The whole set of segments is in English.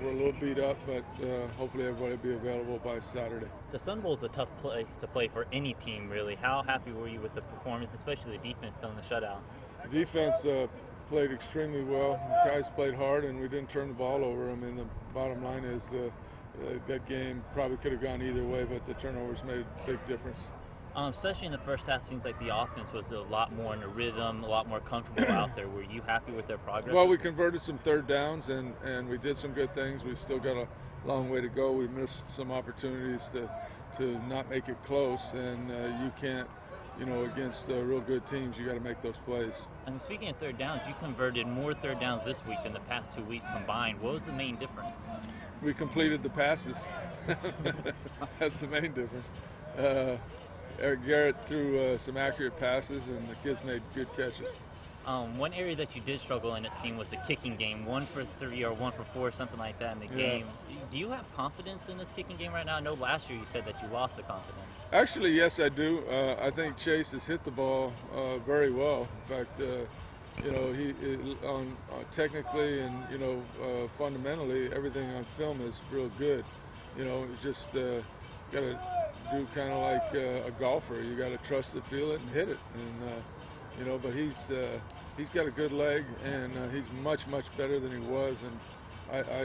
We're a little beat up, but hopefully everybody will be available by Saturday. The Sun Bowl is a tough place to play for any team, really. How happy were you with the performance, especially the defense still in the shutout? The defense played extremely well. The guys played hard, and we didn't turn the ball over. I mean, the bottom line is that game probably could have gone either way, but the turnovers made a big difference. Especially in the first half, seems like the offense was a lot more in a rhythm, a lot more comfortable out there. Were you happy with their progress? Well, we converted some third downs, and we did some good things. We still got a long way to go. We missed some opportunities to not make it close, and you can't, against real good teams, you got to make those plays. And speaking of third downs, you converted more third downs this week than the past 2 weeks combined. What was the main difference? We completed the passes. That's the main difference. Eric Garrett threw some accurate passes, and the kids made good catches. One area that you did struggle in, it seemed, was the kicking game. 1 for 3 or 1 for 4, something like that in the game. Do you have confidence in this kicking game right now? I know last year you said that you lost the confidence. Actually, yes, I do. I think Chase has hit the ball very well. In fact, he technically and fundamentally, everything on film is real good. It's just got to do kind of like a golfer. You got to trust the field and hit it. And but he's got a good leg, and he's much better than he was. And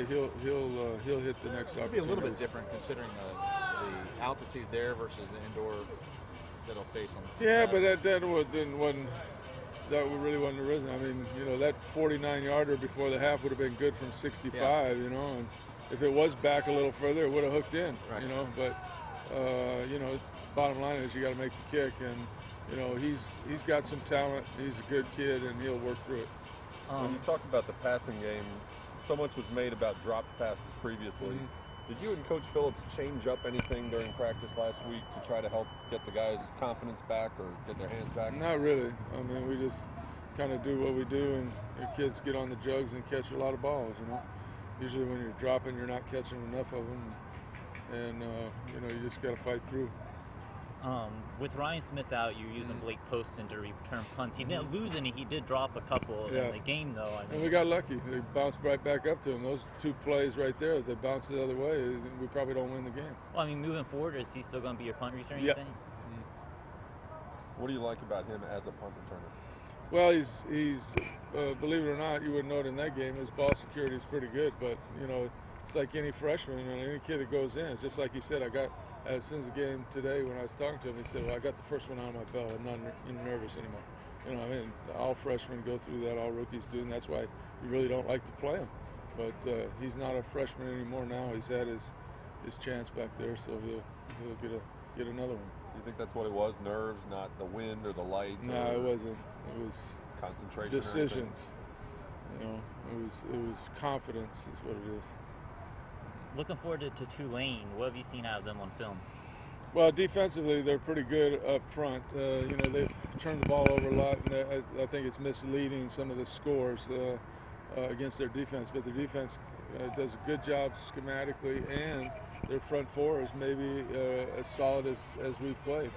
he'll hit the next opportunity. It'll be a little bit different considering the altitude there versus the indoor that he'll face on. Yeah, but that really wasn't the reason. I mean, that 49-yarder before the half would have been good from 65. Yeah. And if it was back a little further, it would have hooked in. Right. But bottom line is you got to make the kick, and he's got some talent. He's a good kid, and he'll work through it. When you talk about the passing game, so much was made about dropped passes previously. Mm-hmm. Did you and Coach Phillips change up anything during practice last week to try to help get the guys' confidence back or get their hands back? Not really. I mean, we just kind of do what we do, and the kids get on the jugs and catch a lot of balls. Usually when you're dropping, you're not catching enough of them, and you just got to fight through. With Ryan Smith out, you're using Blake Poston to return punts. He didn't lose any. He did drop a couple in the game, though. And we got lucky. They bounced right back up to him. Those 2 plays right there, if they bounced the other way, we probably don't win the game. Well, I mean, moving forward, is he still going to be your punt returner, you think? What do you like about him as a punt returner? Well, he's believe it or not, you wouldn't know it in that game. His ball security is pretty good, but it's like any freshman and any kid that goes in. It's just like he said. As soon as the game today, when I was talking to him, he said, "Well, I got the first one out of my belt. I'm not nervous anymore." All freshmen go through that. All rookies do, and that's why you really don't like to play him. But he's not a freshman anymore now. He's had his chance back there, so he'll get another one. Do you think that's what it was? Nerves, not the wind or the light? No, it wasn't. It was concentration. Decisions. It was confidence is what it is. Looking forward to Tulane. What have you seen out of them on film? Well, defensively, they're pretty good up front. They turn the ball over a lot, and I think it's misleading some of the scores against their defense. But the defense does a good job schematically, and their front four is maybe as solid as we've played.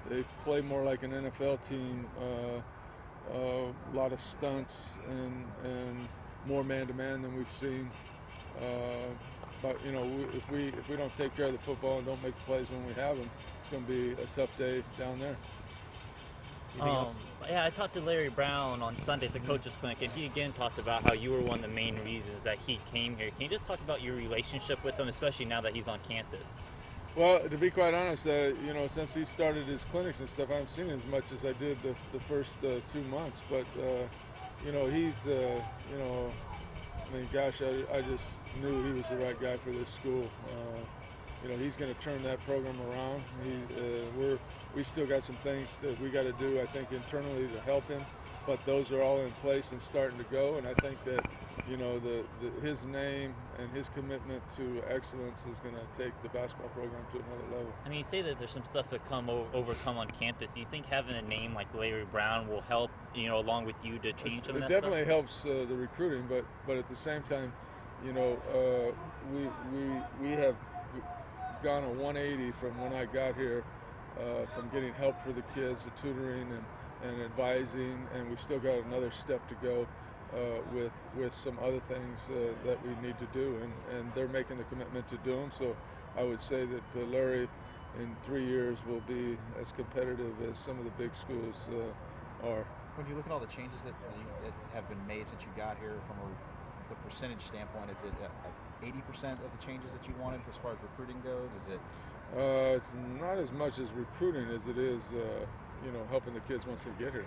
They play more like an NFL team. A lot of stunts and more man-to-man than we've seen. But if we don't take care of the football and don't make the plays when we have them, it's going to be a tough day down there. I talked to Larry Brown on Sunday at the coaches clinic, and he again talked about how you were one of the main reasons that he came here. Can you just talk about your relationship with him, especially now that he's on campus? Well, to be quite honest, since he started his clinics and stuff, I haven't seen him as much as I did the first 2 months. But he's I mean, gosh, I just knew he was the right guy for this school. He's going to turn that program around. We still got some things that we got to do, I think, internally to help him, but those are all in place and starting to go. And I think that his name and his commitment to excellence is going to take the basketball program to another level. I mean, you say that there's some stuff to overcome on campus. Do you think having a name like Larry Brown will help, along with you, to change some of that stuff? It definitely helps the recruiting, but at the same time, we have gone a 180 from when I got here, from getting help for the kids, the tutoring and advising, and we still got another step to go. with some other things that we need to do, and they're making the commitment to do them. So I would say that Larry in 3 years will be as competitive as some of the big schools are. When you look at all the changes that have been made since you got here, from the percentage standpoint, is it 80% of the changes that you wanted as far as recruiting goes? Is it? It's not as much as recruiting as it is, helping the kids once they get here.